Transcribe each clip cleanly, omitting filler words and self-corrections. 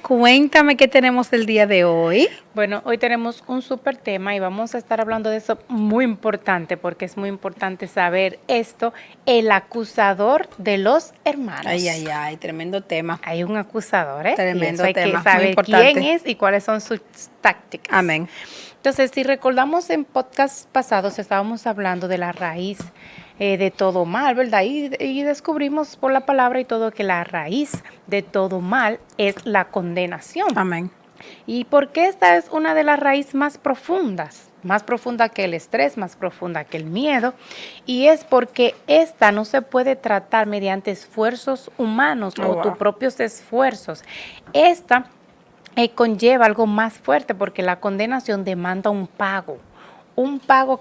Cuéntame qué tenemos el día de hoy. Bueno, hoy tenemos un súper tema y vamos a estar hablando de eso muy importante, porque es muy importante saber esto, el acusador de los hermanos. Ay, tremendo tema. Hay un acusador, ¿eh? Tremendo y eso hay tema, que saber muy importante. quién es y cuáles son sus tácticas. Amén. Entonces, si recordamos en podcast pasados, estábamos hablando de la raíz de todo mal, ¿verdad? Y descubrimos por la palabra y todo que la raíz de todo mal es la condenación. Amén. ¿Y por qué esta es una de las raíces más profundas? Más profunda que el estrés, más profunda que el miedo. Y es porque esta no se puede tratar mediante esfuerzos humanos o tus propios esfuerzos. Esta conlleva algo más fuerte porque la condenación demanda un pago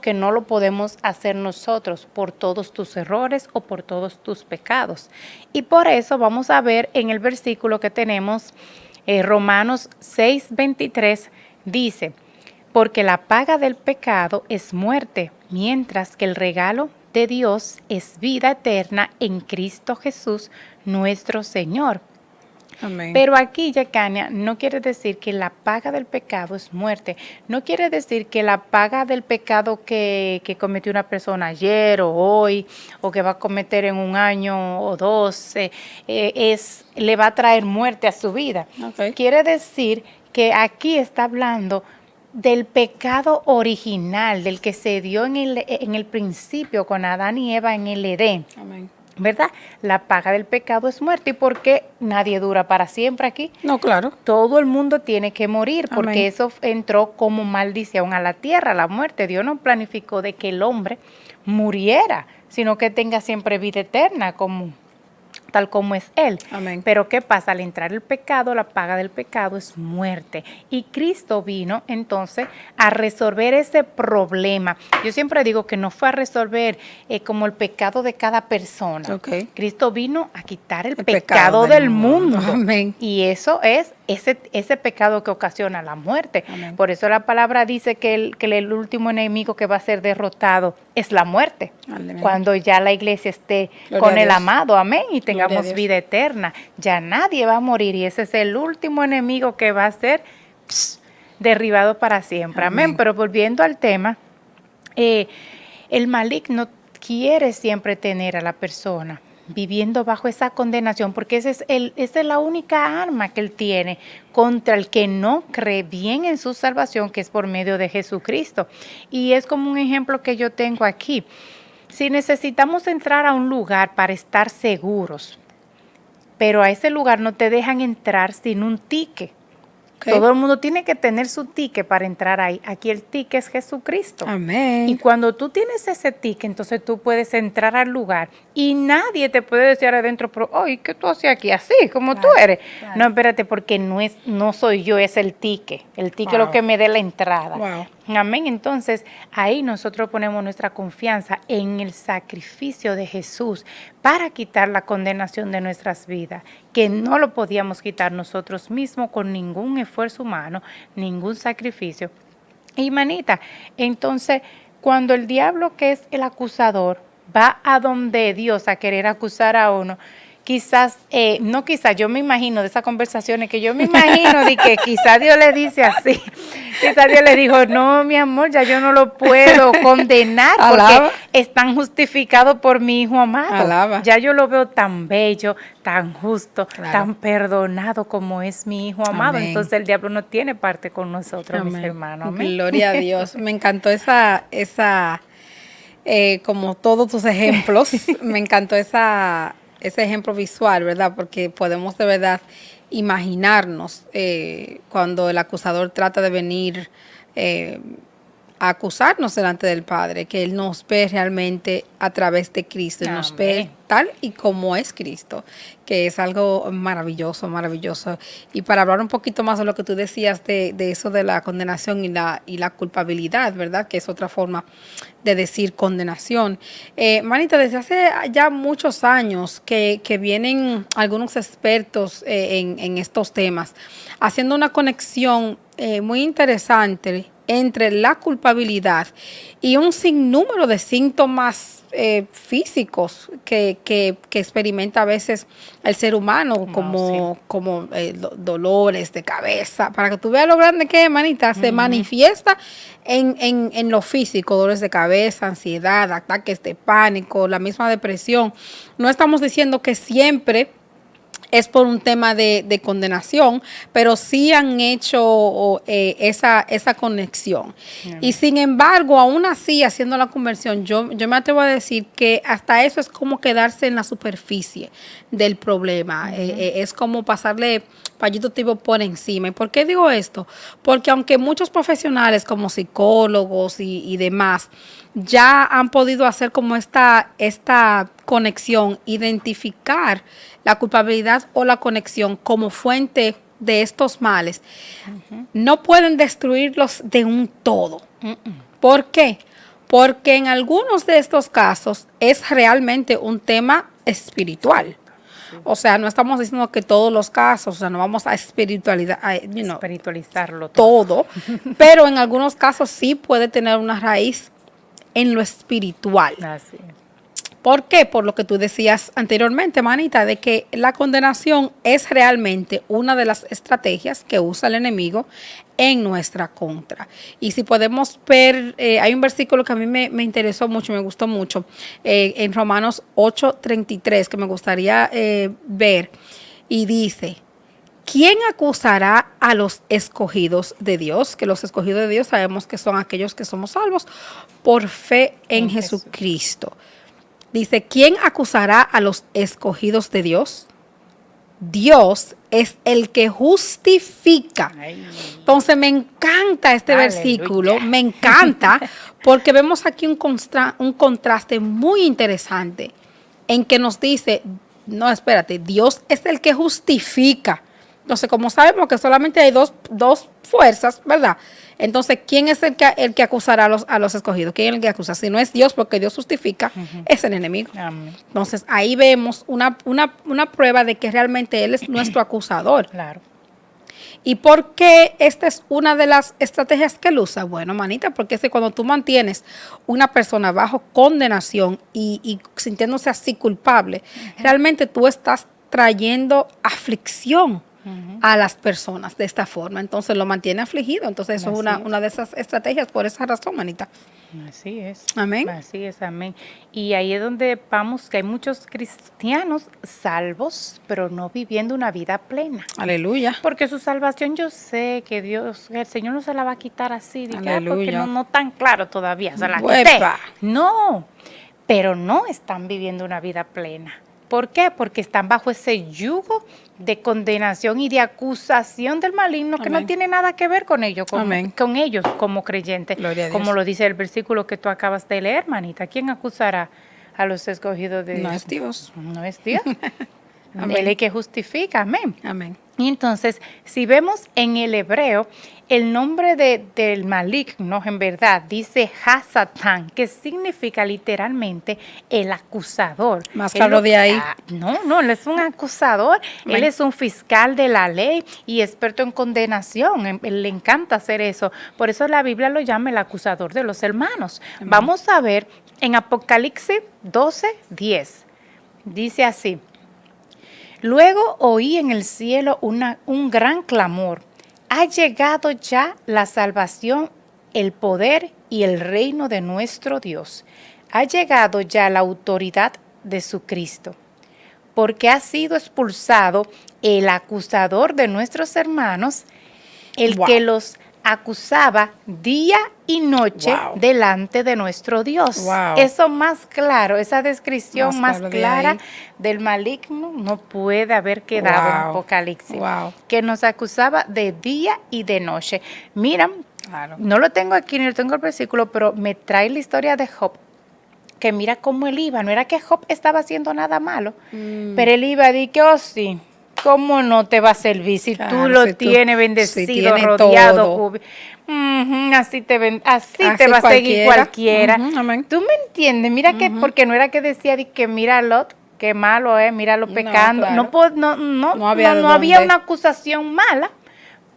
que no lo podemos hacer nosotros por todos tus errores o por todos tus pecados. Y por eso vamos a ver en el versículo que tenemos, Romanos 6:23, dice, porque la paga del pecado es muerte, mientras que el regalo de Dios es vida eterna en Cristo Jesús, nuestro Señor. Amén. Pero aquí, Yecania, no quiere decir que la paga del pecado es muerte. No quiere decir que la paga del pecado que cometió una persona ayer o hoy, o que va a cometer en un año o dos, le va a traer muerte a su vida. Okay. Quiere decir que aquí está hablando del pecado original, del que se dio en el principio con Adán y Eva en el Edén. Amén. ¿Verdad? La paga del pecado es muerte. ¿Y por qué nadie dura para siempre aquí? No, claro. Todo el mundo tiene que morir porque Amén. eso entró como maldición a la tierra, la muerte. Dios no planificó de que el hombre muriera, sino que tenga siempre vida eterna, tal como es Él. Amén. Pero ¿qué pasa? Al entrar el pecado, la paga del pecado es muerte. Y Cristo vino entonces a resolver ese problema. Yo siempre digo que no fue a resolver como el pecado de cada persona. Okay. Cristo vino a quitar el pecado del mundo. Amén. Y eso es ese pecado que ocasiona la muerte. Amén. Por eso la palabra dice que el último enemigo que va a ser derrotado es la muerte. Amén. Cuando ya la iglesia esté Gloria con a el Dios. amado, amén, y tengamos Gloria a Dios. vida eterna. Ya nadie va a morir y ese es el último enemigo que va a ser derribado para siempre. Amén. Pero volviendo al tema, el maligno quiere siempre tener a la persona viviendo bajo esa condenación, porque esa es la única arma que él tiene contra el que no cree bien en su salvación, que es por medio de Jesucristo. Y es como un ejemplo que yo tengo aquí. Si necesitamos entrar a un lugar para estar seguros, pero a ese lugar no te dejan entrar sin un ticket. Okay. Todo el mundo tiene que tener su ticket para entrar ahí. Aquí el ticket es Jesucristo. Amén. Y cuando tú tienes ese ticket, entonces tú puedes entrar al lugar y nadie te puede decir adentro, pero, ay, ¿qué tú haces aquí? Así, como Claro, tú eres. claro. No, espérate, porque no soy yo, es el ticket. El ticket es lo que me dé la entrada. Wow. Amén. Entonces, ahí nosotros ponemos nuestra confianza en el sacrificio de Jesús para quitar la condenación de nuestras vidas, que no lo podíamos quitar nosotros mismos con ningún esfuerzo humano, ningún sacrificio. Y manita, entonces, cuando el diablo, que es el acusador, va a donde Dios a querer acusar a uno, quizás, yo me imagino de esas conversaciones que yo me imagino de que quizás Dios le dice así, quizás Dios le dijo, no, mi amor, ya yo no lo puedo condenar Alaba. porque están justificados por mi Hijo amado. Alaba. Ya yo lo veo tan bello, tan justo, Claro. tan perdonado como es mi Hijo amado. Amén. Entonces el diablo no tiene parte con nosotros, mis hermanos. Amén. Gloria a Dios. Me encantó como todos tus ejemplos, me encantó ese ejemplo visual, ¿verdad? Porque podemos de verdad imaginarnos cuando el acusador trata de venir a acusarnos delante del Padre, que Él nos ve realmente a través de Cristo, y nos ve Amén. tal y como es Cristo, que es algo maravilloso, maravilloso. Y para hablar un poquito más de lo que tú decías de eso de la condenación y la culpabilidad, ¿verdad? Que es otra forma de decir condenación. Manita, desde hace ya muchos años que vienen algunos expertos en estos temas, haciendo una conexión muy interesante entre la culpabilidad y un sinnúmero de síntomas físicos que experimenta a veces el ser humano, como dolores de cabeza. Para que tú veas lo grande que es, manita, se manifiesta en lo físico, dolores de cabeza, ansiedad, ataques de pánico, la misma depresión. No estamos diciendo que siempre es por un tema de condenación, pero sí han hecho esa conexión. Y sin embargo, aún así, haciendo la conversión, yo me atrevo a decir que hasta eso es como quedarse en la superficie del problema. Es como pasarle pañito tipo por encima. ¿Y por qué digo esto? Porque aunque muchos profesionales como psicólogos y demás ya han podido hacer como esta conexión, identificar la culpabilidad o la conexión como fuente de estos males, no pueden destruirlos de un todo. ¿Por qué? Porque en algunos de estos casos es realmente un tema espiritual. O sea, no estamos diciendo que todos los casos, o sea, no vamos a espiritualizarlo todo, pero en algunos casos sí puede tener una raíz en lo espiritual. Así es. ¿Por qué? Por lo que tú decías anteriormente, manita, de que la condenación es realmente una de las estrategias que usa el enemigo en nuestra contra. Y si podemos ver, hay un versículo que a mí me interesó mucho, me gustó mucho, en Romanos 8:33, que me gustaría ver, y dice: ¿quién acusará a los escogidos de Dios? Que los escogidos de Dios sabemos que son aquellos que somos salvos por fe en Jesucristo. Dice, ¿quién acusará a los escogidos de Dios? Dios es el que justifica. Entonces me encanta este versículo, me encanta, porque vemos aquí un contraste muy interesante en que nos dice, no, espérate, Dios es el que justifica. Entonces, como sabemos que solamente hay dos fuerzas, ¿verdad? Entonces, ¿quién es el que acusará a los escogidos? ¿Quién es el que acusa? Si no es Dios, porque Dios justifica, es el enemigo. Amén. Entonces, ahí vemos una prueba de que realmente Él es nuestro acusador. Claro. ¿Y por qué esta es una de las estrategias que Él usa? Bueno, manita, porque es que cuando tú mantienes una persona bajo condenación y sintiéndose así culpable, realmente tú estás trayendo aflicción a las personas de esta forma. Entonces lo mantiene afligido. Entonces eso es una de esas estrategias por esa razón, manita. Así es. Amén. Así es, amén. Y ahí es donde vamos, que hay muchos cristianos salvos, pero no viviendo una vida plena. Aleluya. Porque su salvación, yo sé que Dios, el Señor no se la va a quitar así, porque Aleluya. no tan claro todavía, se la quité. No, pero no están viviendo una vida plena. ¿Por qué? Porque están bajo ese yugo de condenación y de acusación del maligno que no tiene nada que ver con ellos, con ellos como creyentes. Como lo dice el versículo que tú acabas de leer, manita. ¿Quién acusará a los escogidos de Dios? No es Dios. No es Dios. Él es que justifica. Amén. Amén. Y entonces, si vemos en el hebreo, el nombre del maligno, en verdad, dice Hasatán, que significa literalmente el acusador. Más claro de ahí. No, él es un acusador, él es un fiscal de la ley y experto en condenación. Él le encanta hacer eso. Por eso la Biblia lo llama el acusador de los hermanos. Amén. Vamos a ver en Apocalipsis 12:10. Dice así: luego oí en el cielo un gran clamor. Ha llegado ya la salvación, el poder y el reino de nuestro Dios. Ha llegado ya la autoridad de su Cristo, porque ha sido expulsado el acusador de nuestros hermanos, el que los acusaba día y noche delante de nuestro Dios. Eso más claro, esa descripción más clara del maligno no puede haber quedado en Apocalipsis. Que nos acusaba de día y de noche. Mira, no lo tengo aquí, ni lo tengo el versículo, pero me trae la historia de Job. Que mira cómo él iba. No era que Job estaba haciendo nada malo, pero él iba a decir que, oh sí, ¿cómo no te va a servir si tú lo tienes bendecido, rodeado? Así te va a seguir cualquiera. ¿Tú me entiendes? Mira que, porque no era que decía que mira Lot, qué malo es, míralo pecando. No había una acusación mala,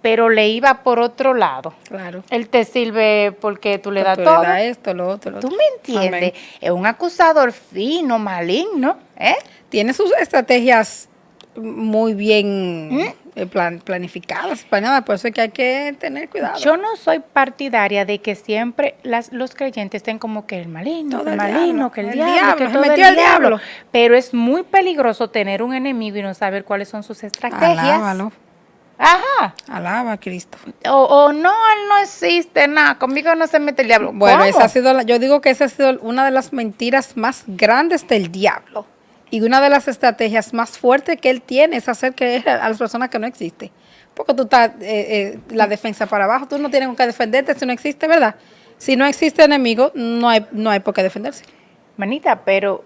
pero le iba por otro lado. Claro. Él te sirve porque tú le das Tú todo. le das esto, lo otro, lo ¿Tú otro. me entiendes? Amén. Es un acusador fino, maligno, ¿eh? Tiene sus estrategias muy bien planificadas, planeadas, por eso es que hay que tener cuidado. Yo no soy partidaria de que siempre los creyentes estén como que el maligno, Todo que el el maligno, diablo, que el el diablo, diablo, que se todo metió el el diablo. diablo. Pero es muy peligroso tener un enemigo y no saber cuáles son sus estrategias. Alábalo, Ajá. alaba a Cristo. O no, él no existe, nada, conmigo no se mete el diablo. Bueno, ¿Cómo? esa ha sido, yo digo que esa ha sido una de las mentiras más grandes del diablo. Y una de las estrategias más fuertes que él tiene es hacer creer a las personas que no existe. Porque tú estás la defensa para abajo, tú no tienes con qué defenderte si no existe, ¿verdad? Si no existe enemigo, no hay por qué defenderse. Manita, pero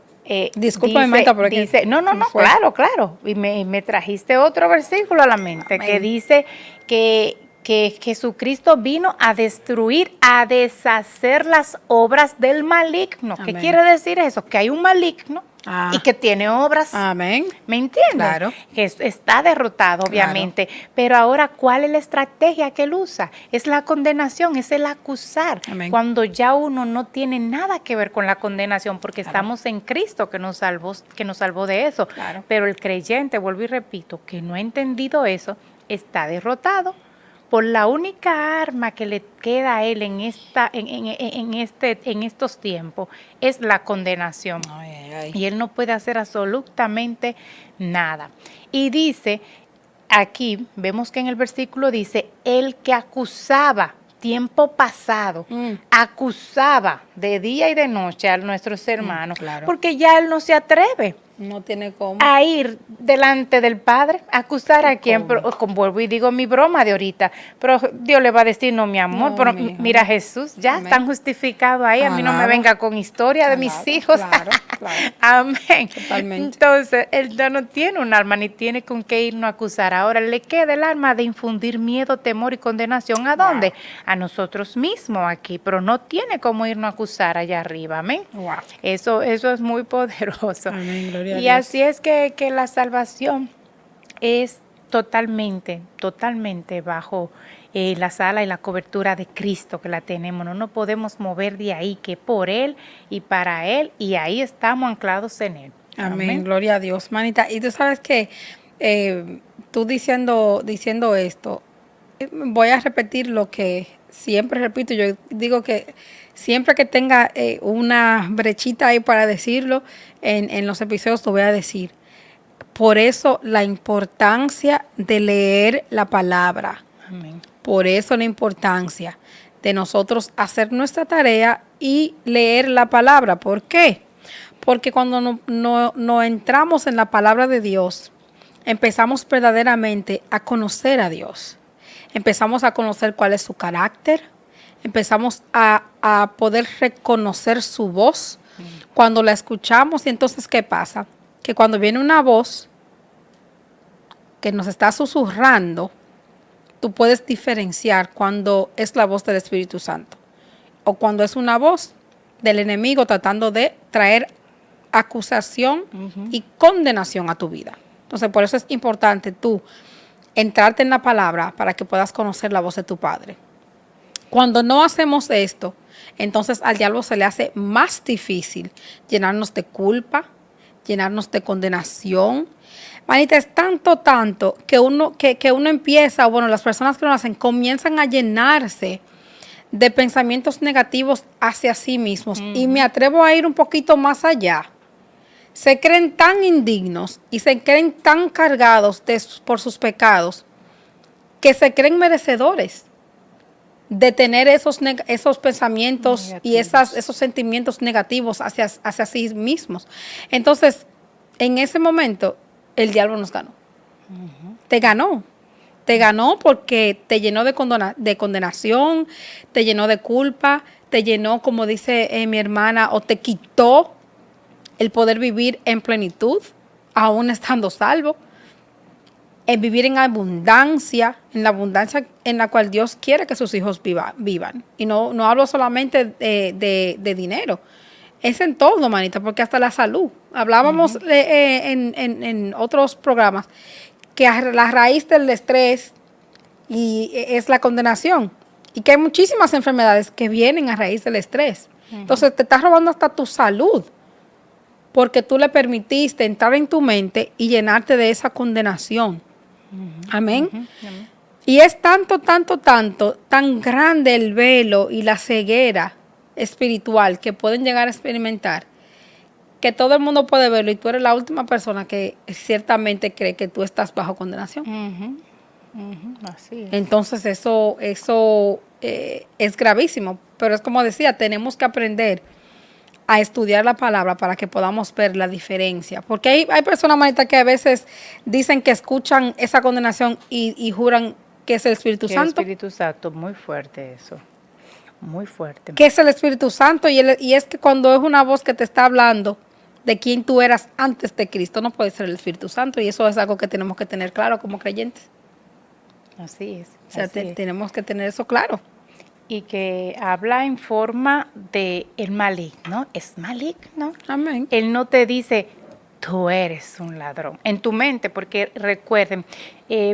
Discúlpame, Marta, pero es que dice, no, se me fue. claro. Y me trajiste otro versículo a la mente Amén. que dice que Jesucristo vino a destruir, a deshacer las obras del maligno. ¿Qué Amén. quiere decir eso? Que hay un maligno y que tiene obras. Amén. ¿Me entiendes? Claro. Que está derrotado, obviamente. Pero ahora, ¿cuál es la estrategia que él usa? Es la condenación, es el acusar. Amén. Cuando ya uno no tiene nada que ver con la condenación, porque estamos en Cristo que nos salvó de eso. Claro. Pero el creyente, vuelvo y repito, que no ha entendido eso, está derrotado. Por la única arma que le queda a él en estos tiempos es la condenación. Y él no puede hacer absolutamente nada. Y dice, aquí vemos que en el versículo dice, el que acusaba tiempo pasado, acusaba de día y de noche a nuestros hermanos, claro. porque ya él no se atreve No tiene cómo. a ir delante del Padre, acusar a quien, pero, vuelvo y digo mi broma de ahorita, pero Dios le va a decir, no, mi amor, No, pero mija. mira Jesús, ya Amén. están justificados ahí, a mí no me Alaba. venga con historia de mis Alaba, hijos. claro, claro. Amén. Totalmente. Entonces, él ya no tiene un arma, ni tiene con qué irnos a acusar. Ahora le queda el arma de infundir miedo, temor y condenación. ¿A dónde? Wow. A nosotros mismos aquí, pero no tiene cómo irnos a acusar allá arriba. Amén. Wow. Eso es muy poderoso. Amén, gloria a Y Dios. así es que la salvación es totalmente bajo la sala y la cobertura de Cristo que la tenemos. No nos podemos mover de ahí, que por Él y para Él, y ahí estamos anclados en Él. Amén, gloria a Dios, manita. Y tú sabes que tú diciendo esto, voy a repetir lo que siempre repito. Yo digo que siempre que tenga una brechita ahí para decirlo, en los episodios lo voy a decir. Por eso la importancia de leer la palabra. Amén. Por eso la importancia de nosotros hacer nuestra tarea y leer la palabra. ¿Por qué? Porque cuando no entramos en la palabra de Dios, empezamos verdaderamente a conocer a Dios. Empezamos a conocer cuál es su carácter. Empezamos a poder reconocer su voz cuando la escuchamos. Y entonces, ¿qué pasa? Que cuando viene una voz que nos está susurrando, tú puedes diferenciar cuando es la voz del Espíritu Santo o cuando es una voz del enemigo tratando de traer acusación y condenación a tu vida. Entonces, por eso es importante tú entrarte en la palabra para que puedas conocer la voz de tu Padre. Cuando no hacemos esto, entonces al diablo se le hace más difícil llenarnos de culpa, llenarnos de condenación. Manita, es tanto que uno empieza, bueno, las personas que lo hacen comienzan a llenarse de pensamientos negativos hacia sí mismos. Y me atrevo a ir un poquito más allá. Se creen tan indignos y se creen tan cargados por sus pecados que se creen merecedores de tener esos pensamientos negativos y esos sentimientos negativos hacia sí mismos. Entonces, en ese momento, el diablo nos ganó. Te ganó porque te llenó de condenación, te llenó de culpa, te llenó, como dice mi hermana, o te quitó el poder vivir en plenitud, aún estando salvo, en vivir en abundancia, en la abundancia en la cual Dios quiere que sus hijos vivan. Y no hablo solamente de dinero, es en todo, manita, porque hasta la salud. Hablábamos en otros programas que a la raíz del estrés, y es la condenación. Y que hay muchísimas enfermedades que vienen a raíz del estrés. Entonces te estás robando hasta tu salud, porque tú le permitiste entrar en tu mente y llenarte de esa condenación. Amén. Amén. Y es tanto, tan grande el velo y la ceguera espiritual que pueden llegar a experimentar, que todo el mundo puede verlo y tú eres la última persona que ciertamente cree que tú estás bajo condenación. Así es. Entonces eso es gravísimo, pero es como decía, tenemos que aprender a estudiar la palabra para que podamos ver la diferencia. Porque hay personas, manita, que a veces dicen que escuchan esa condenación y juran que es el Espíritu Que Santo. el Espíritu Santo, muy fuerte eso, muy fuerte. Que es el Espíritu Santo y es que cuando es una voz que te está hablando de quién tú eras antes de Cristo, no puede ser el Espíritu Santo, y eso es algo que tenemos que tener claro como creyentes. Así es. O sea, así es. tenemos que tener eso claro. Y que habla en forma de el maligno, es maligno. Amén. Él no te dice, tú eres un ladrón, en tu mente, porque recuerden,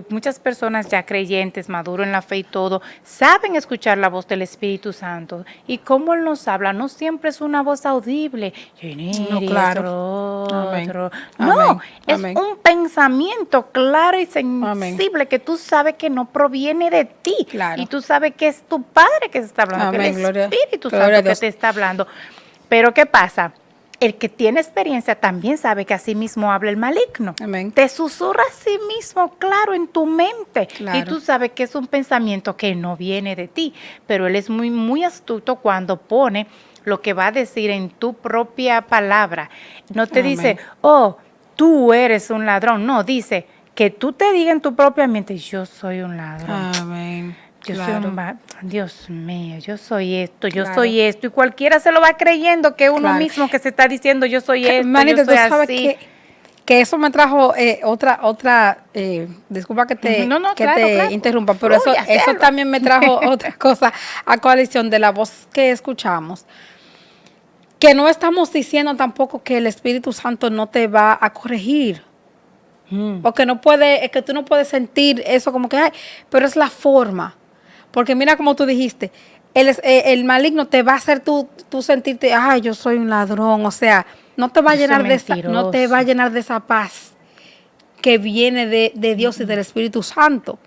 muchas personas ya creyentes, maduros en la fe y todo, saben escuchar la voz del Espíritu Santo. Y cómo Él nos habla, no siempre es una voz audible. No, claro. Amén. No, Amén. es Amén. un pensamiento claro y sensible que tú sabes que no proviene de ti. Claro. Y tú sabes que es tu Padre que se está hablando, Amén. que es el Espíritu Gloria a Santo que Dios. te está hablando. Pero ¿qué pasa? El que tiene experiencia también sabe que así mismo habla el maligno. Amén. Te susurra a sí mismo, claro, en tu mente. Claro. Y tú sabes que es un pensamiento que no viene de ti. Pero él es muy, muy astuto cuando pone lo que va a decir en tu propia palabra. No te Amén. dice, oh, tú eres un ladrón. No, dice que tú te digas en tu propia mente, yo soy un ladrón. Amén. Yo Claro. soy Dios mío, yo soy esto, yo Claro. soy esto. Y cualquiera se lo va creyendo que uno Claro. mismo que se está diciendo yo soy esto, Manita, yo soy tú sabes así. que eso me trajo disculpa que te, No, que claro, te claro. interrumpa, pero Fluya, eso sierva. también me trajo otra cosa a coalición de la voz que escuchamos. Que no estamos diciendo tampoco que el Espíritu Santo no te va a corregir. O que es que tú no puedes sentir eso como que, ay, pero es la forma. Porque mira como tú dijiste, el maligno te va a hacer tú sentirte, ay, yo soy un ladrón. O sea, no te va a Yo soy llenar no te mentiroso. va a llenar de esa paz que viene de Dios y del Espíritu Santo.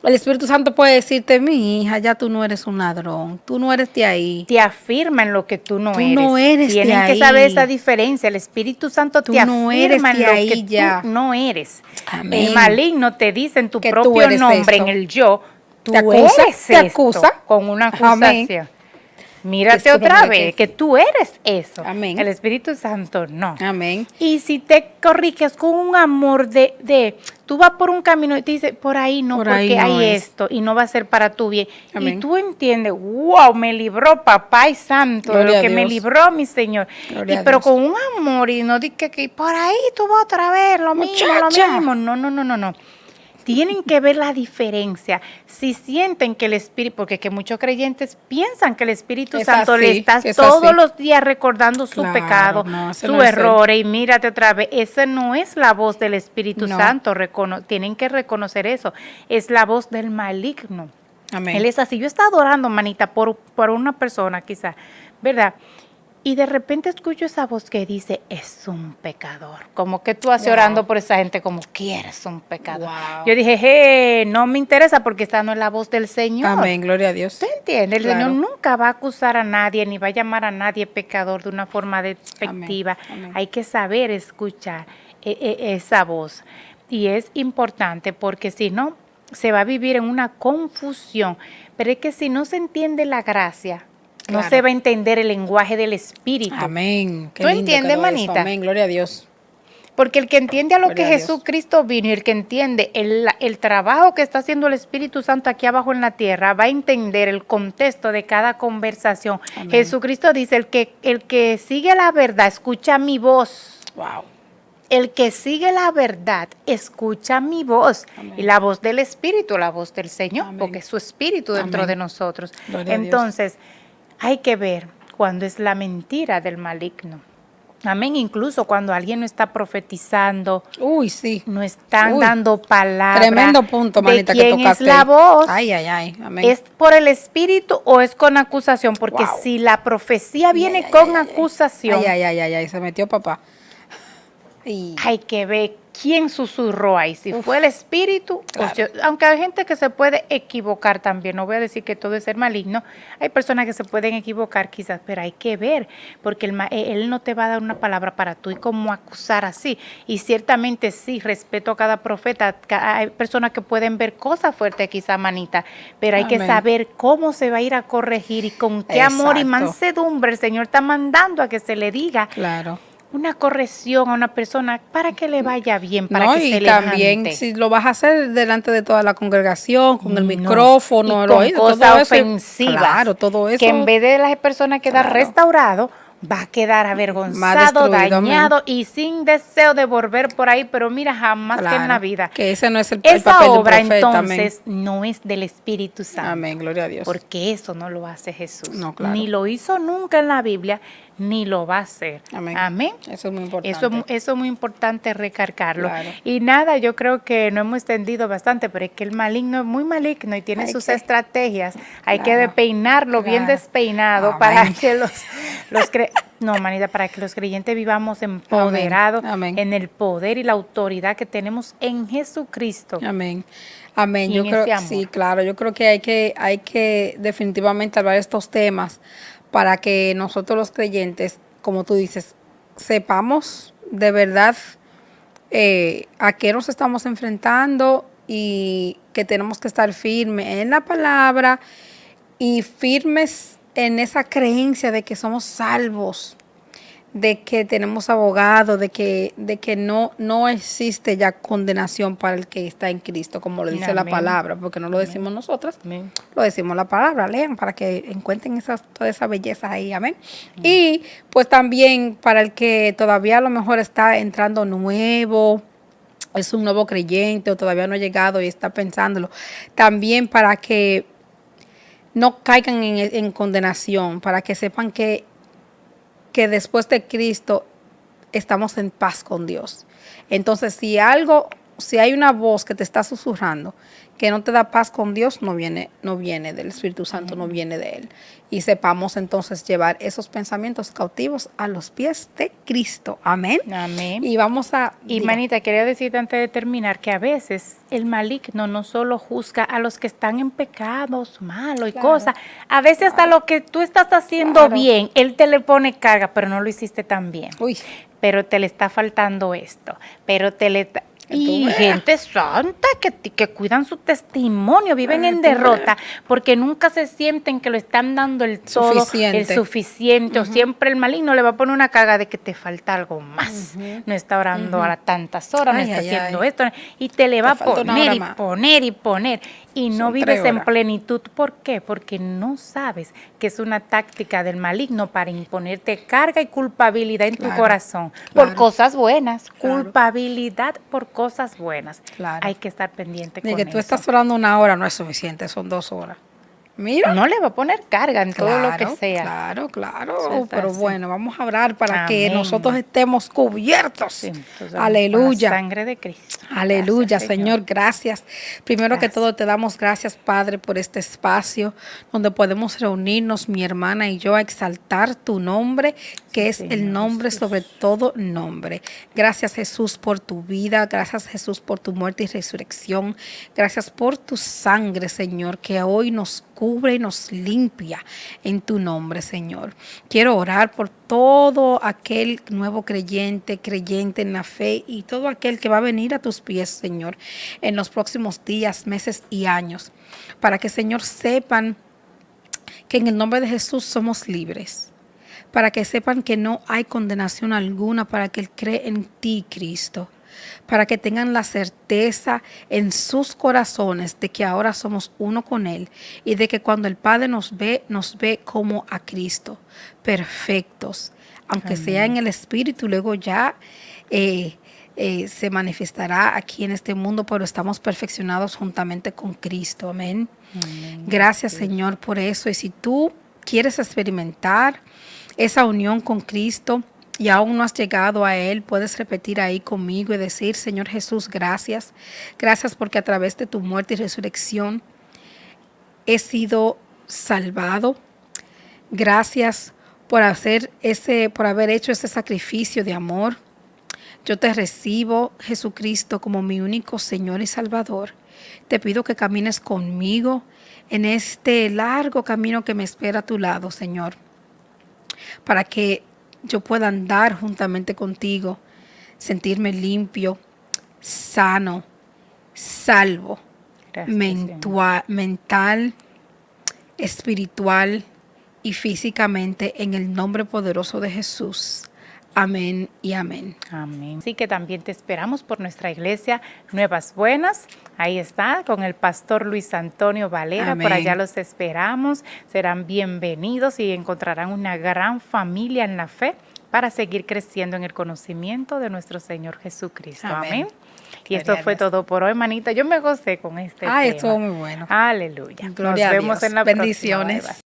El Espíritu Santo puede decirte, mi hija, ya tú no eres un ladrón, tú no eres de ahí. Te afirma en lo que tú no Tú eres. no eres de Tienen que ahí. saber esa diferencia. El Espíritu Santo Tú te no eres afirma en de lo ahí que ya. tú no eres. Amén. El maligno te dice en tu Que tú propio eres nombre, esto. en el yo, tú Te acusa, eres te esto, acusa. con una Amén. acusación. Mírate Discúlpame, otra vez, que tú eres eso. Amén. El Espíritu Santo no. Amén. Y si te corriges con un amor tú vas por un camino y te dices, por ahí no, Por porque ahí no hay es. esto y no va a ser para tu bien. Amén. Y tú entiendes, wow, me libró papá y santo, de Gloria lo a que me Dios. libró mi Señor. Gloria a Pero Dios. con un amor y no digas que por ahí tú vas otra vez, lo Muchacha. mismo. No. Tienen que ver la diferencia. Si sienten que el Espíritu, porque es que muchos creyentes piensan que el Espíritu Es Santo así, le está es todos así. los días recordando su Claro, pecado, no, ese su no es él. error, y mírate otra vez. Esa no es la voz del Espíritu No. Santo. Tienen que reconocer eso. Es la voz del maligno. Amén. Él es así. Yo estaba orando, manita, por una persona quizá, ¿verdad? Y de repente escucho esa voz que dice, es un pecador. Como que tú haces Wow. orando por esa gente, como que eres un pecador. Wow. Yo dije, no me interesa porque esta no es la voz del Señor. Amén, gloria a Dios. ¿Usted entiende? El Claro. Señor nunca va a acusar a nadie, ni va a llamar a nadie pecador de una forma despectiva. Amén. Hay que saber escuchar esa voz. Y es importante porque si no, se va a vivir en una confusión. Pero es que si no se entiende la gracia, no Claro. se va a entender el lenguaje del Espíritu. Amén. Qué ¿Tú lindo entiendes, quedó eso. manita? Amén, gloria a Dios. Porque el que entiende a lo Gloria que a Dios. Jesucristo vino y el que entiende el trabajo que está haciendo el Espíritu Santo aquí abajo en la tierra, va a entender el contexto de cada conversación. Amén. Jesucristo dice, el que sigue la verdad, escucha mi voz. Wow. El que sigue la verdad, escucha mi voz. Amén. Y la voz del Espíritu, la voz del Señor, Amén. porque es su Espíritu dentro Amén. de nosotros. Gloria a Dios. Entonces, hay que ver cuando es la mentira del maligno. Amén. Incluso cuando alguien no está profetizando, Uy, sí. no están Uy, dando palabra tremendo punto, de manita, que quién es tocaste la ahí. voz. Ay, ay, ay. Amén. ¿Es por el espíritu o es con acusación? Porque Wow. si la profecía Ay, ay, viene ay, con ay, ay, ay. acusación, Ay, ay, ay, ay, ay, se metió papá. Y, hay que ver quién susurró ahí, si uf, fue el espíritu, claro. aunque hay gente que se puede equivocar también, no voy a decir que todo es ser maligno, hay personas que se pueden equivocar quizás, pero hay que ver, porque él no te va a dar una palabra para tú y cómo acusar así, y ciertamente sí, respeto a cada profeta, hay personas que pueden ver cosas fuertes quizás, manita, pero hay que Amén. saber cómo se va a ir a corregir y con qué amor y Exacto. mansedumbre el Señor está mandando a que se le diga Claro. una corrección a una persona para que le vaya bien, para No, que y se también levante. si lo vas a hacer delante de toda la congregación, con el No, micrófono, y el con oído, todo cosas eso. ofensivas, Claro, todo que en eso vez de las personas quedar claro. restaurado, va a quedar más avergonzado, destruido. Amén. dañado y sin deseo de volver por ahí, pero mira, jamás que en la Claro. vida. Que ese no es el Esa papel de un obra profeta. Amén. entonces no es del Espíritu Santo. Amén, gloria a Dios. Porque eso no lo hace Jesús. No, claro. Ni lo hizo nunca en la Biblia, ni lo va a hacer. Amén. Amén. Eso es muy importante. Eso es muy importante recargarlo. Claro. Y nada, yo creo que no hemos extendido bastante, pero es que el maligno es muy maligno y tiene Hay sus que- estrategias. Hay que Claro. despeinarlo bien Claro. despeinado Amén. para que no, manita, para que los creyentes vivamos empoderados Amén. en el poder y la autoridad que tenemos en Jesucristo. Amén. Amén. Y Yo en creo, ese amor. sí, claro. Yo creo que hay que definitivamente hablar estos temas para que nosotros los creyentes, como tú dices, sepamos de verdad a qué nos estamos enfrentando y que tenemos que estar firmes en la palabra y firmes en esa creencia de que somos salvos, de que tenemos abogado, de que no existe ya condenación para el que está en Cristo, como lo dice la Amén. palabra, porque no lo decimos nosotras, Amén. lo decimos la palabra, lean para que encuentren toda esa belleza ahí, amén. Y pues también para el que todavía a lo mejor está entrando nuevo, es un nuevo creyente o todavía no ha llegado y está pensándolo, también para que no caigan en condenación, para que sepan que después de Cristo estamos en paz con Dios. Entonces, si hay una voz que te está susurrando que no te da paz con Dios, no viene del Espíritu Santo, no viene de Él. Y sepamos entonces llevar esos pensamientos cautivos a los pies de Cristo. Amén. Amén. Y vamos a... Y manita, quería decirte antes de terminar que a veces el maligno no solo juzga a los que están en pecados, malos y Claro. cosas, a veces hasta lo que tú estás haciendo Claro. bien, él te le pone carga, pero no lo hiciste tan bien. Uy, Pero te le está faltando esto, pero te le... Y veas. gente santa que cuidan su testimonio, viven en tú derrota, porque nunca se sienten que lo están dando el todo, Suficiente. el suficiente, o siempre el maligno le va a poner una carga de que te falta algo más. No está orando a tantas horas, no Ay, está ay, haciendo ay. esto, y te le va a falta una poner hora y más. poner y poner, y no Son vives 3 en horas. plenitud. ¿Por qué? Porque no sabes que es una táctica del maligno para imponerte carga y culpabilidad en tu Claro, corazón claro. por cosas buenas, Claro. culpabilidad por cosas buenas. Claro. Hay que estar pendiente de con que tú eso. estás orando 1 hora no es suficiente, son 2 horas. Mira. No le va a poner carga en todo lo que sea. Claro, Eso claro. está Pero así. bueno, vamos a orar para que Amén. nosotros estemos cubiertos. Sí, entonces, Aleluya. con la sangre de Cristo. Aleluya, Gracias, Señor, gracias. Primero que Gracias. todo te damos gracias, Padre, por este espacio donde podemos reunirnos, mi hermana y yo, a exaltar tu nombre, que es Señor el nombre Jesús. sobre todo nombre. Gracias, Jesús, por tu vida. Gracias, Jesús, por tu muerte y resurrección. Gracias por tu sangre, Señor, que hoy nos cubre y nos limpia en tu nombre, Señor. Quiero orar por todo aquel nuevo creyente en la fe y todo aquel que va a venir a tus pies, Señor, en los próximos días, meses y años, para que, Señor, sepan que en el nombre de Jesús somos libres, para que sepan que no hay condenación alguna para aquel que cree en ti, Cristo, para que tengan la certeza en sus corazones de que ahora somos uno con Él y de que cuando el Padre nos ve como a Cristo, perfectos, aunque sea en el Espíritu, luego ya se manifestará aquí en este mundo, pero estamos perfeccionados juntamente con Cristo. Amén. Gracias, Señor, por eso. Y si tú quieres experimentar esa unión con Cristo, y aún no has llegado a Él, puedes repetir ahí conmigo y decir: Señor Jesús, gracias. Gracias porque a través de tu muerte y resurrección he sido salvado. Gracias por haber hecho ese sacrificio de amor. Yo te recibo, Jesucristo, como mi único Señor y Salvador. Te pido que camines conmigo en este largo camino que me espera a tu lado, Señor, para que yo pueda andar juntamente contigo, sentirme limpio, sano, salvo, Gracias, mental, espiritual y físicamente, en el nombre poderoso de Jesús. Amén y amén. Amén. Así que también te esperamos por nuestra iglesia Nuevas Buenas. Ahí está, con el pastor Luis Antonio Valera. Amén. Por allá los esperamos. Serán bienvenidos y encontrarán una gran familia en la fe para seguir creciendo en el conocimiento de nuestro Señor Jesucristo. Amén. Y esto fue todo por hoy, manita. Yo me gocé con este tema. Estuvo muy bueno. Aleluya. Gloria Nos vemos a Dios. en la Bendiciones. próxima. Bye, bye.